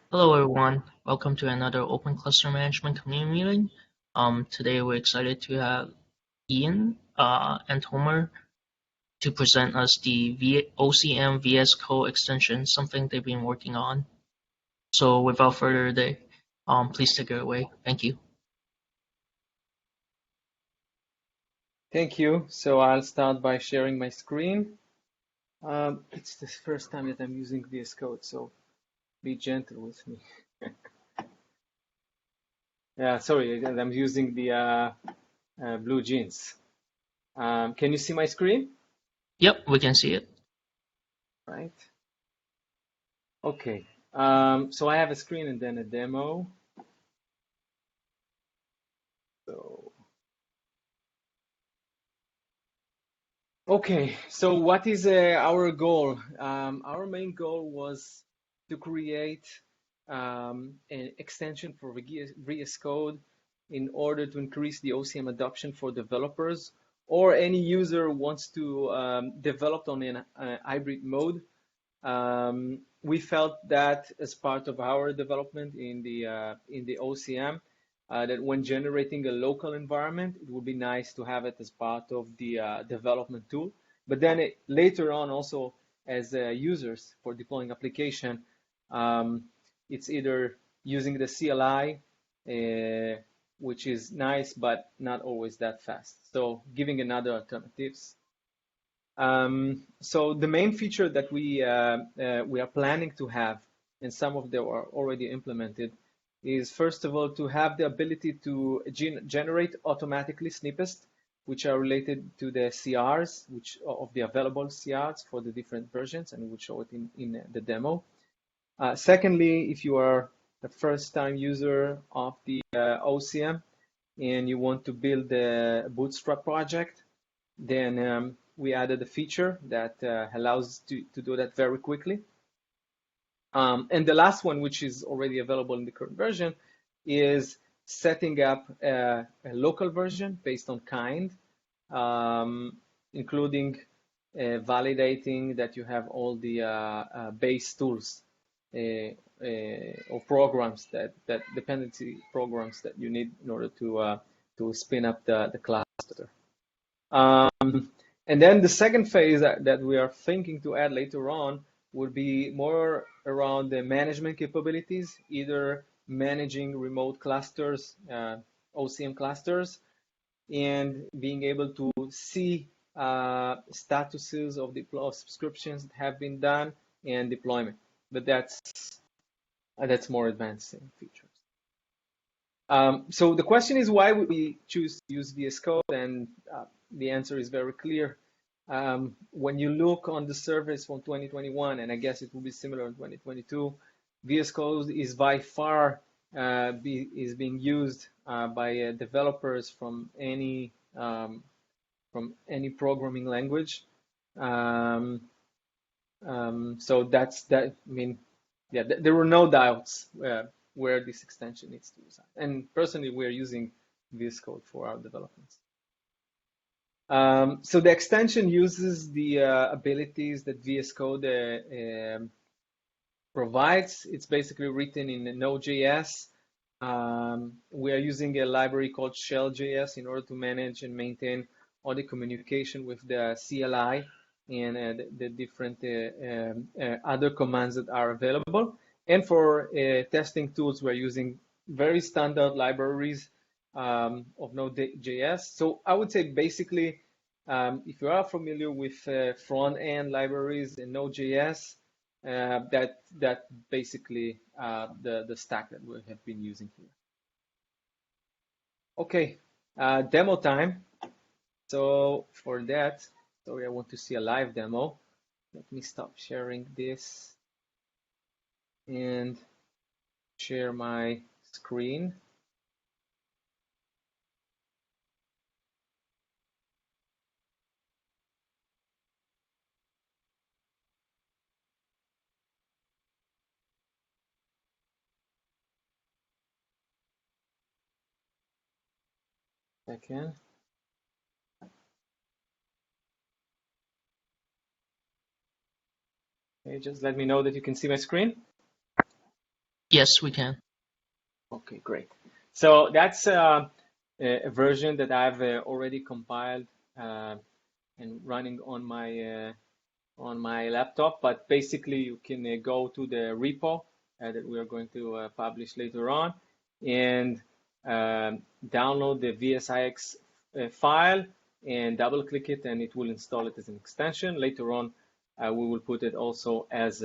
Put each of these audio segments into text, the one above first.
Hello everyone, welcome to another Open Cluster Management Community meeting. Today we're excited to have Ian and Homer to present us the OCM VS Code extension, something they've been working on. So without further ado, please take it away. Thank you. Thank you. So I'll start by sharing my screen. It's the first time that I'm using VS Code, so be gentle with me. Yeah, sorry, I'm using the blue jeans. Can you see my screen? Yep, we can see it. Right. Okay. So I have a screen and then a demo. So okay. So what is our goal? Our main goal was to create an extension for VS Code in order to increase the OCM adoption for developers or any user who wants to develop on a hybrid mode. We felt that as part of our development in the OCM, that when generating a local environment, it would be nice to have it as part of the development tool. But then later on, also as users for deploying application, it's either using the CLI, which is nice, but not always that fast. So giving another alternatives. So the main feature that we are planning to have, and some of them are already implemented, is first of all to have the ability to generate automatically snippets, which are related to the CRs, which of the available CRs for the different versions, and we'll show it in the demo. Secondly, if you are a first-time user of the OCM and you want to build a Bootstrap project, then we added a feature that allows to do that very quickly. And the last one, which is already available in the current version, is setting up a local version based on kind, including validating that you have all the base tools or programs that dependency programs that you need in order to spin up the cluster. And then the second phase that we are thinking to add later on would be more around the management capabilities, either managing remote clusters, OCM clusters, and being able to see statuses of subscriptions that have been done and deployment. But that's more advanced features. So the question is, why would we choose to use VS Code? And the answer is very clear. When you look on the surface from 2021, and I guess it will be similar in 2022, VS Code is by far is being used by developers from any programming language. So that's that. I mean, yeah, there were no doubts where this extension needs to reside. And personally, we're using VS Code for our developments. So the extension uses the abilities that VS Code provides. It's basically written in Node.js. We are using a library called Shell.js in order to manage and maintain all the communication with the CLI and the different other commands that are available. And for testing tools, we're using very standard libraries of Node.js. So I would say basically, if you are familiar with front-end libraries in Node.js, that basically the stack that we have been using here. Okay, demo time. So for that, sorry, I want to see a live demo. Let me stop sharing this and share my screen. Second. Okay, just let me know that you can see my screen. Yes, we can. Okay, great. So that's a version that I've already compiled and running on my laptop. But basically, you can go to the repo that we are going to publish later on and download the VSIX file and double click it, and it will install it as an extension. Later on, we will put it also as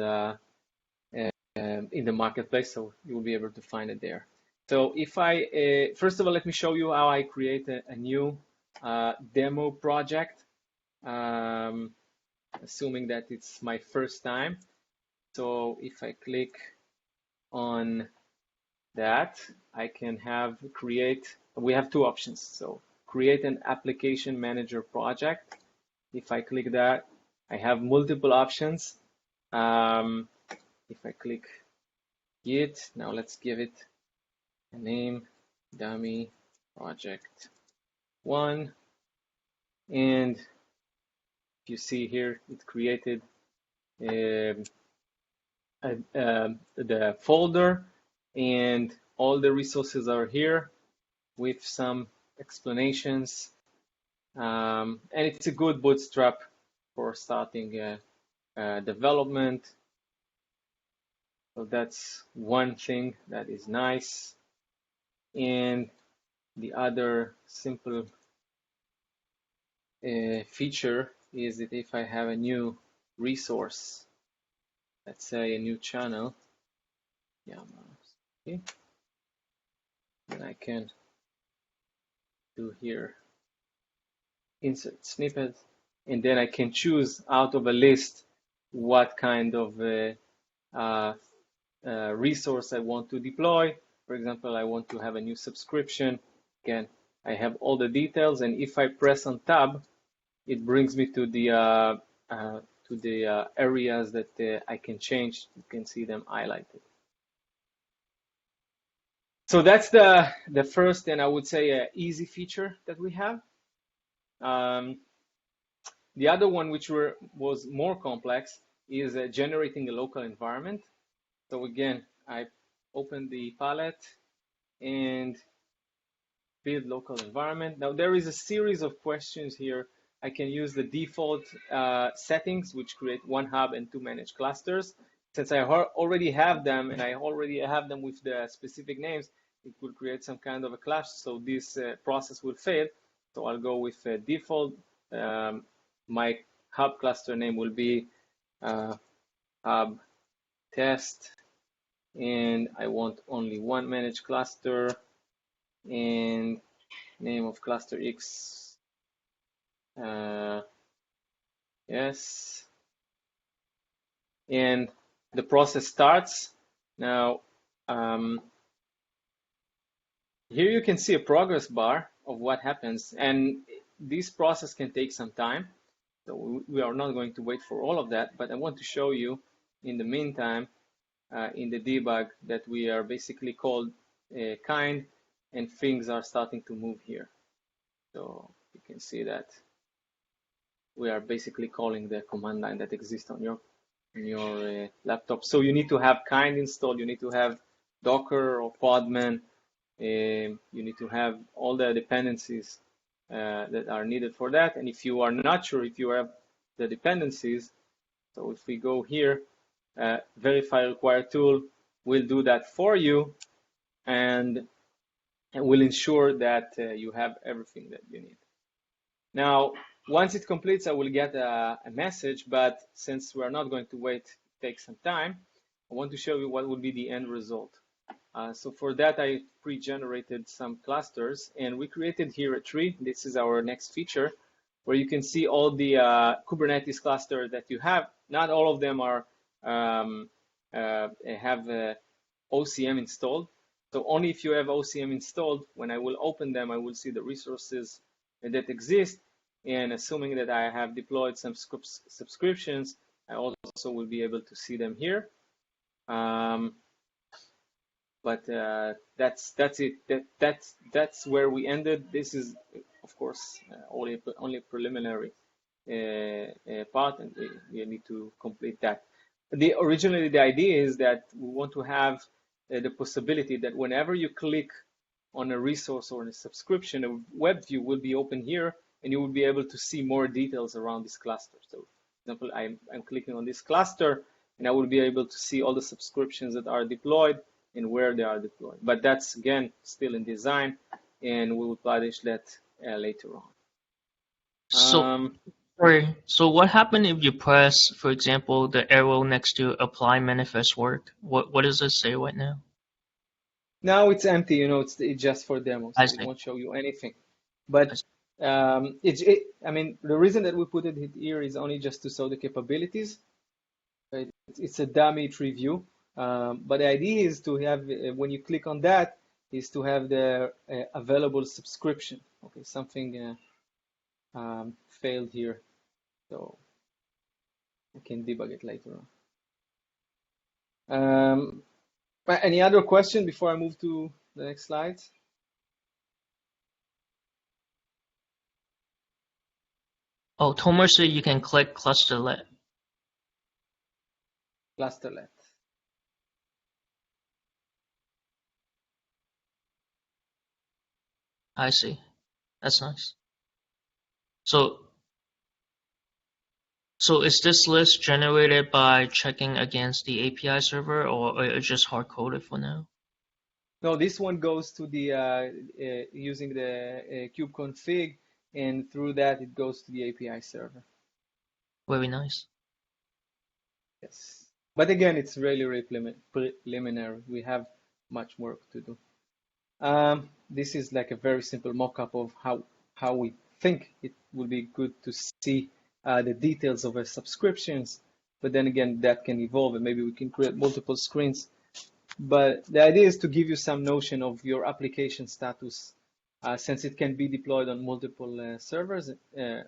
in the marketplace, so you will be able to find it there. So if I, first of all, let me show you how I create a new demo project, assuming that it's my first time. So if I click on that, I can have create, we have two options. So create an application manager project. If I click that, I have multiple options. If I click Git, now let's give it a name, dummy project 1. And you see here, it created the folder, and all the resources are here with some explanations. And it's a good bootstrap for starting development. So that's one thing that is nice. And the other simple feature is that if I have a new resource, let's say a new channel, okay, then I can do here insert snippet, and then I can choose out of a list what kind of resource I want to deploy. For example, I want to have a new subscription. Again, I have all the details, and if I press on tab, it brings me to the areas that I can change. You can see them highlighted. So that's the first, and I would say easy feature that we have. The other one, which was more complex, is generating a local environment. So again, I open the palette and build local environment. Now there is a series of questions here. I can use the default settings, which create one hub and two managed clusters. Since I already have them, and I already have them with the specific names, it will create some kind of a clash, so this process will fail. So I'll go with default. My hub cluster name will be hub test, and I want only one managed cluster, and name of cluster X, yes, and the process starts. Now, here you can see a progress bar of what happens, and this process can take some time. So we are not going to wait for all of that, but I want to show you in the meantime, in the debug, that we are basically called kind, and things are starting to move here. So you can see that we are basically calling the command line that exists on your laptop. So you need to have kind installed, you need to have Docker or Podman, you need to have all the dependencies that are needed for that. And if you are not sure if you have the dependencies, so if we go here, verify required tool will do that for you, and will ensure that you have everything that you need. Now, once it completes, I will get a message, but since we're not going to wait, take some time, I want to show you what will be the end result. So for that, I pre-generated some clusters, and we created here a tree. This is our next feature, where you can see all the Kubernetes clusters that you have. Not all of them are have OCM installed. So only if you have OCM installed, when I will open them, I will see the resources that exist. And assuming that I have deployed some subscriptions, I also will be able to see them here. But that's it. That's where we ended. This is, of course, only preliminary part, and we need to complete that. Originally, the idea is that we want to have the possibility that whenever you click on a resource or a subscription, a web view will be open here, and you will be able to see more details around this cluster. So, for example, I'm clicking on this cluster, and I will be able to see all the subscriptions that are deployed and where they are deployed. But that's, again, still in design, and we will publish that later on. So, so what happened if you press, for example, the arrow next to apply manifest work? What does it say right now? Now it's empty, it's just for demo, I so it see. won't show you anything. I But see. I mean, the reason that we put it here is only just to show the capabilities. Right? It's a dummy tree view, but the idea is to have, when you click on that, is to have the available subscription. Okay, something failed here, so I can debug it later on. Any other question before I move to the next slide? Oh, Tomer said you can click clusterlet. Clusterlet. I see. That's nice. So is this list generated by checking against the API server, or it's just hard coded for now? No, this one goes to the using the kubeconfig, and through that it goes to the API server. Very nice. Yes, but again, it's really preliminary. We have much work to do. This is like a very simple mock-up of how we think it would be good to see the details of our subscriptions. But then again, that can evolve, and maybe we can create multiple screens. But the idea is to give you some notion of your application status, since it can be deployed on multiple servers,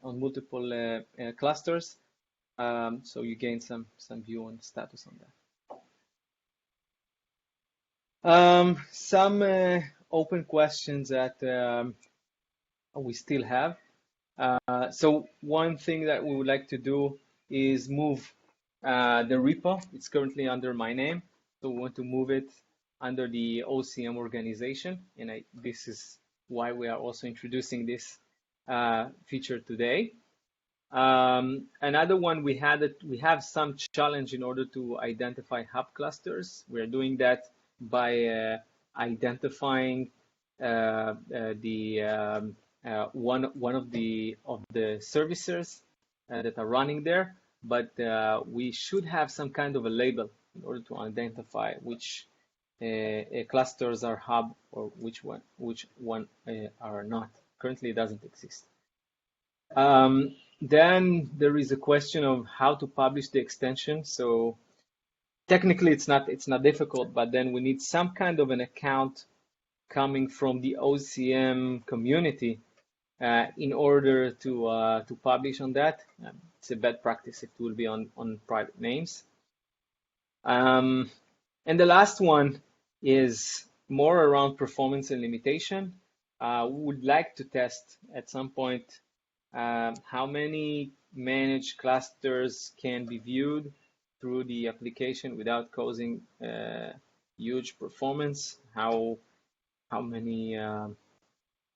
on multiple clusters. So you gain some view on the status on that. Some open questions that we still have. So one thing that we would like to do is move the repo. It's currently under my name, so we want to move it under the OCM organization, and this is why we are also introducing this feature today. Another one, we have some challenge in order to identify hub clusters. We're doing that by identifying one of the services that are running there, but we should have some kind of a label in order to identify which clusters are hub or which one are not. Currently, it doesn't exist. Then there is a question of how to publish the extension. So technically, it's not difficult, but then we need some kind of an account coming from the OCM community in order to publish on that. It's a bad practice if it will be on private names. And the last one is more around performance and limitation. We would like to test at some point how many managed clusters can be viewed through the application without causing huge performance, how many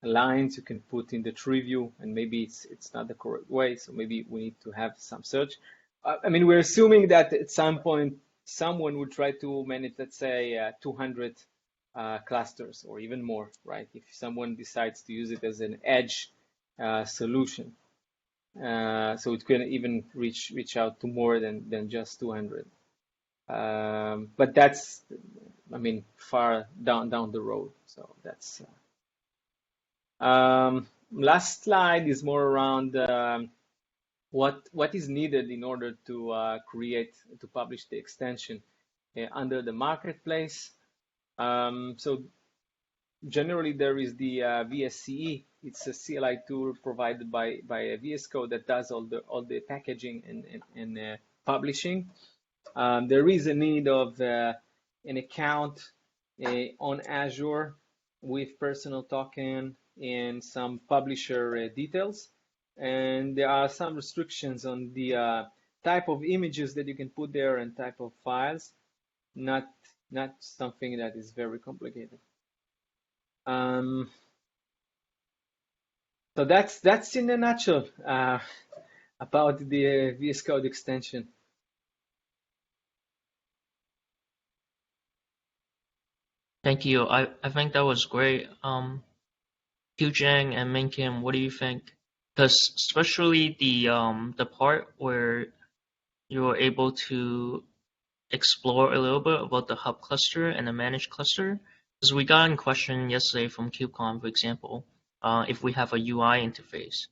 lines you can put in the tree view, and maybe it's not the correct way, so maybe we need to have some search. I mean, we're assuming that at some point someone would try to manage, let's say, 200 clusters or even more, right? If someone decides to use it as an edge solution. So it can even reach out to more than just 200. But that's, I mean, far down the road. So that's last slide is more around what is needed in order to publish the extension under the marketplace. So generally, there is the VSCE. It's a CLI tool provided by VS Code that does all the packaging and publishing. There is a need of an account on Azure with personal token and some publisher details. And there are some restrictions on the type of images that you can put there and type of files. Not not something that is very complicated. Um, so that's in a nutshell about the VS Code extension. Thank you. I think that was great. Qiujang and Minkim, what do you think? Because especially the part where you were able to explore a little bit about the hub cluster and the managed cluster, because we got a question yesterday from KubeCon, for example, if we have a UI interface,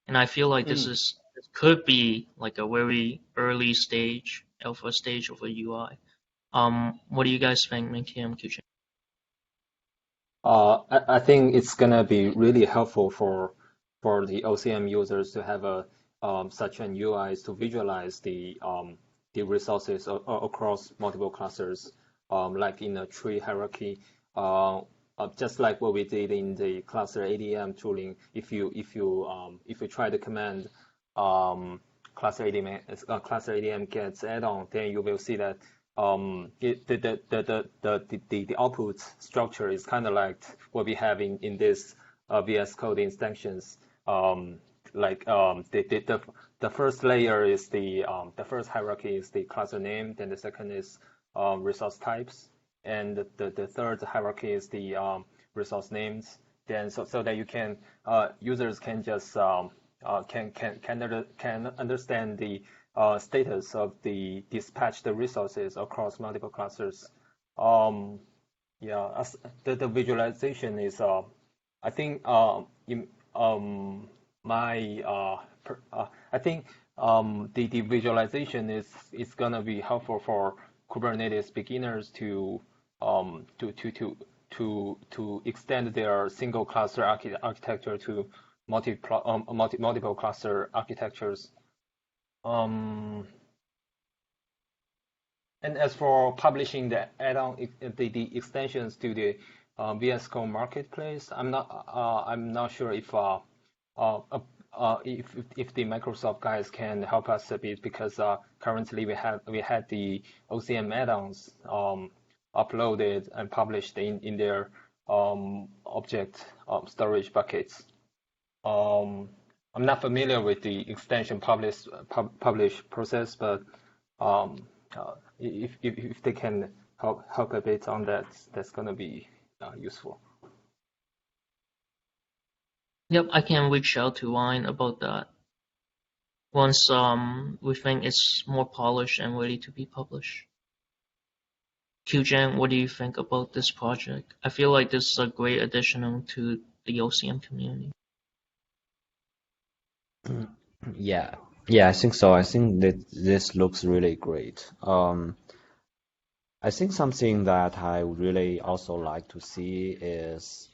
and I feel like Mm. this could be like a very early stage, alpha stage of a UI. What do you guys think, Minkim, Qiujang? I think it's gonna be really helpful for the OCM users to have a such an UI to visualize the resources across multiple clusters, like in a tree hierarchy, just like what we did in the cluster ADM tooling. If you try the command cluster ADM gets add-on, then you will see that the output structure is kind of like what we have in this VS Code instances. The first layer is the first hierarchy is the cluster name, then the second is resource types, and the third hierarchy is the resource names. Then so that you can users can just can understand the status of the dispatched resources across multiple clusters. Um, yeah, the visualization is I think in my I think the visualization is gonna be helpful for Kubernetes beginners to um to to to to extend their single cluster architecture to multiple cluster architectures. Um, and as for publishing the add-on the extensions to the VS Code marketplace, I'm not sure uh, uh, if the Microsoft guys can help us a bit, because currently we had the OCM add-ons uploaded and published in their object storage buckets. Um, I'm not familiar with the extension publish process, but um, if they can help a bit on that, that's gonna be useful. Yep, I can reach out to Wine about that once we think it's more polished and ready to be published. Qiujang, what do you think about this project? I feel like this is a great addition to the OCM community. Yeah, yeah, I think so. I think that this looks really great. I think something that I really also like to see is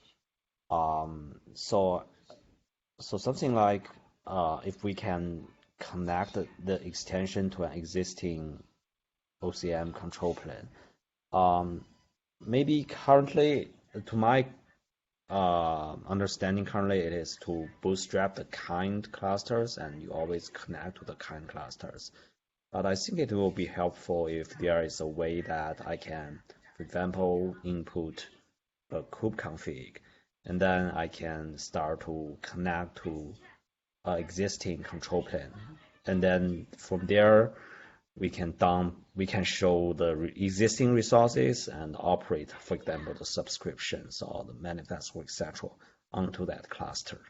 so something like if we can connect the extension to an existing OCM control plane. Um, Maybe currently, to my understanding, currently it is to bootstrap the kind clusters, and you always connect to the kind clusters. But I think it will be helpful if there is a way that I can, for example, input a kubeconfig, and then I can start to connect to existing control plane, and then from there we can show the existing resources and operate, for example, the subscriptions or the manifest, etc., onto that cluster.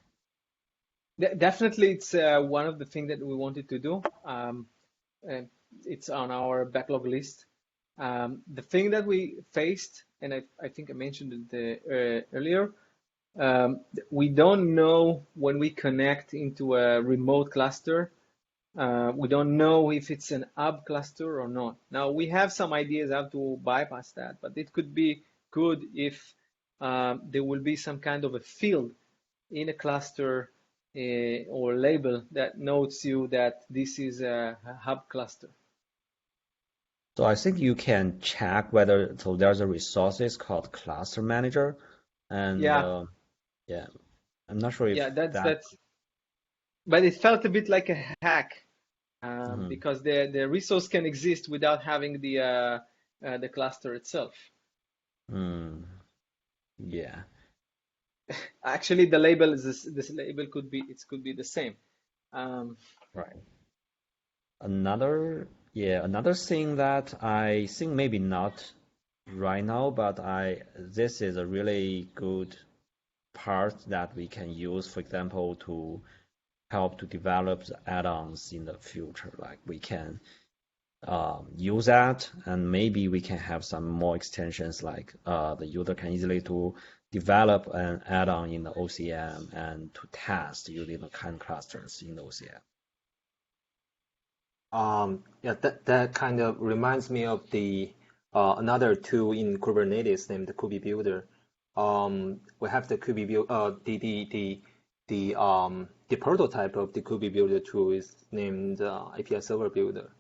Definitely, it's one of the things that we wanted to do. And it's on our backlog list. The thing that we faced, and I think I mentioned it earlier, we don't know when we connect into a remote cluster. We don't know if it's an hub cluster or not. Now, we have some ideas how to bypass that, but it could be good if there will be some kind of a field in a cluster or label that notes you that this is a hub cluster. So I think you can check whether, so there's a resources called cluster manager, and Yeah, yeah, I'm not sure if yeah, that. but it felt a bit like a hack Mhm. because the resource can exist without having the cluster itself. Yeah. Actually, the label is this label could be the same. Right. Another thing that I think maybe not right now, but this is a really good part that we can use, for example, to help to develop the add-ons in the future. Like we can use that, and maybe we can have some more extensions, like the user can easily to develop an add-on in the OCM and to test using the kind clusters in the OCM. Yeah, that kind of reminds me of the another tool in Kubernetes named the Kubi Builder. We have the Kubi build the prototype of the Kubi Builder tool is named API Server Builder,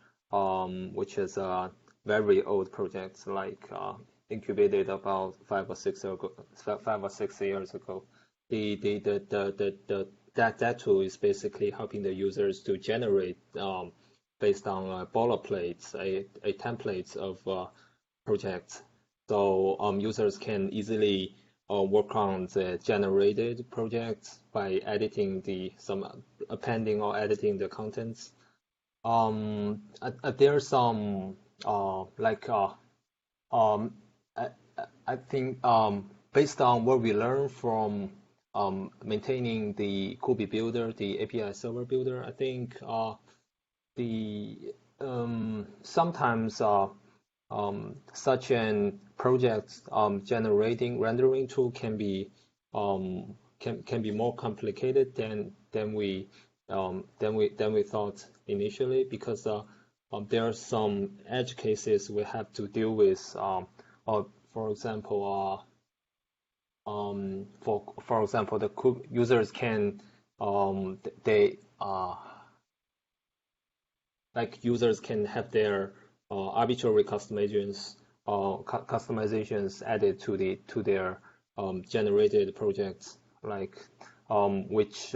which is a very old project, like incubated about 5 or 6 years ago. That tool is basically helping the users to generate based on boilerplates, a templates of projects. So users can easily work on the generated projects by editing appending or editing the contents. There's some I think based on what we learned from maintaining the Kubi Builder, the API Server Builder, I think sometimes such an project generating rendering tool can be more complicated than we thought initially, because there are some edge cases we have to deal with. For example, the users can users can have their arbitrary customizations added to their generated projects, like which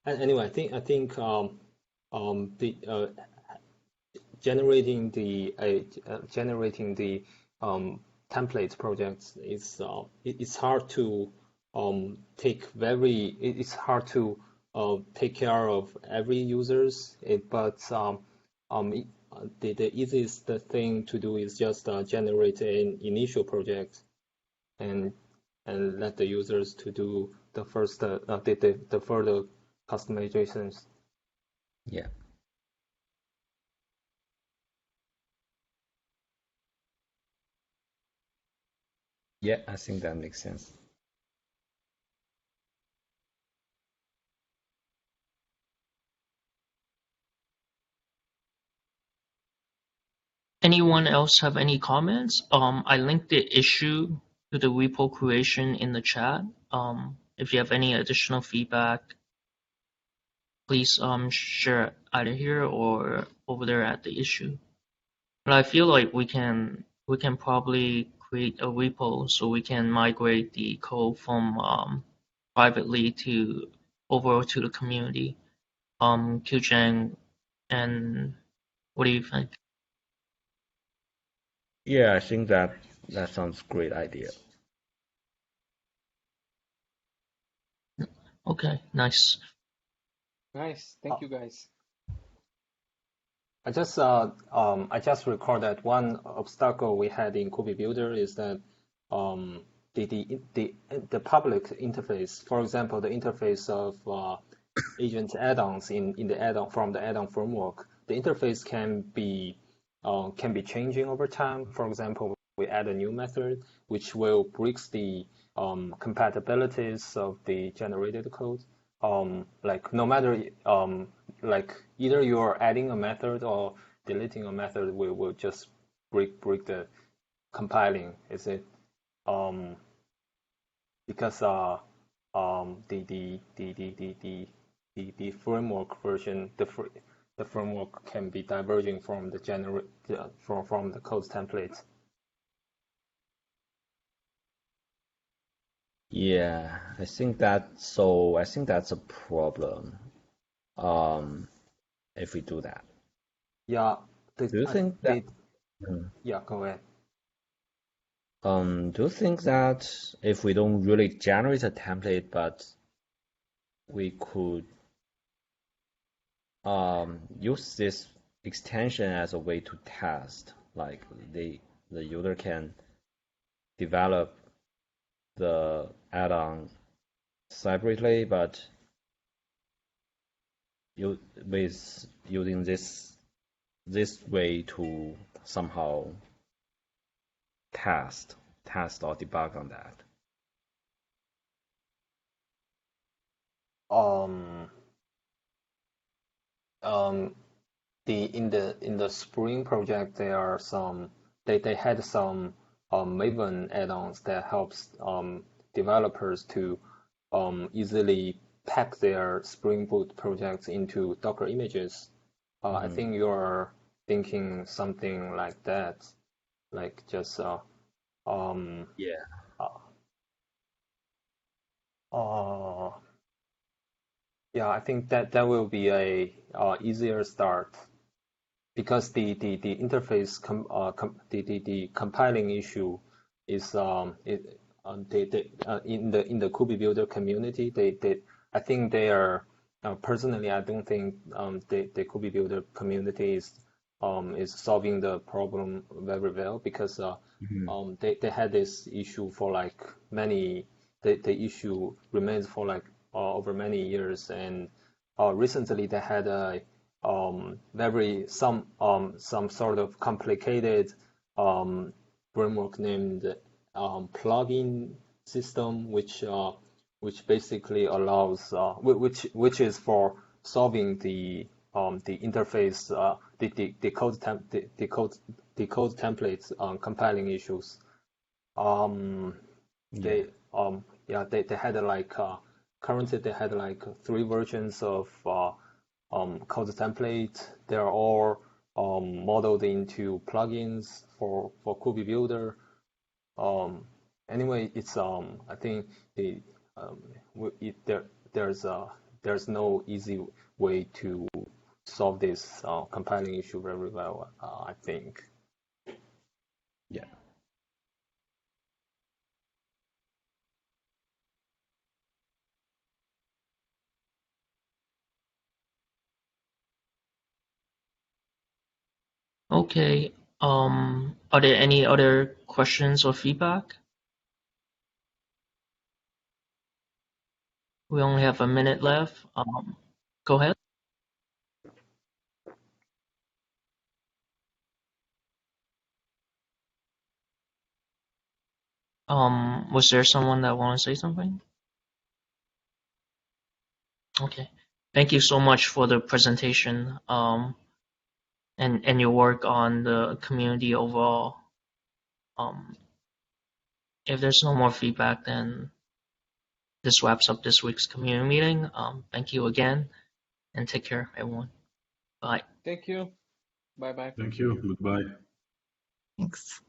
anyway, I think the generating the template projects is it's hard to it's hard to take care of every users, but the easiest thing to do is just generate an initial project and let the users to do the first the further customizations. Yeah. Yeah, I think that makes sense. Anyone else have any comments? I linked the issue to the repo creation in the chat. If you have any additional feedback, please share it either here or over there at the issue. But I feel like we can probably create a repo so we can migrate the code from privately to over to the community. Qiuzheng, and what do you think? Yeah, I think that sounds great idea. Okay, nice. Nice. Thank you, guys. I just recall that one obstacle we had in Kubi Builder is that the public interface, for example, the interface of agent add-ons in the add-on from the add-on framework, the interface can be changing over time. For example, we add a new method which will breaks the compatibilities of the generated code. Like no matter like either you're adding a method or deleting a method, will just break the compiling. Is it because the framework version, the framework can be diverging from the from the code templates. Yeah, I think that's a problem if we do that. Yeah, the, Do you think that? yeah, go ahead. Do you think that if we don't really generate a template, but we could use this extension as a way to test, like the user can develop the add-on separately, but with using this way to somehow test or debug on that. In the Spring project, there are some they had some Maven add-ons that helps developers to easily pack their Spring Boot projects into Docker images. I think you're thinking something like that, like just Yeah. yeah, I think that will be a easier start because the interface the compiling issue is in the Kubi builder community they I think they are personally I don't think the Kubi builder community is solving the problem very well because they had this issue for like many the issue remains for like over many years and recently they had a some sort of complicated framework named plugin system, which basically allows which is for solving the interface the code templates compiling issues. They they had like currently they had like 3 versions of code template. They're all modeled into plugins for Kubi Builder. Anyway, it's I think the there's no easy way to solve this compiling issue very well. I think. Yeah. Okay. Are there any other questions or feedback? We only have a minute left. Go ahead. Was there someone that want to say something? Okay. Thank you so much for the presentation. And your work on the community overall. If there's no more feedback, then this wraps up this week's community meeting. Thank you again, and take care, everyone. Bye. Thank you. Bye bye. Thank you. Goodbye. Thanks.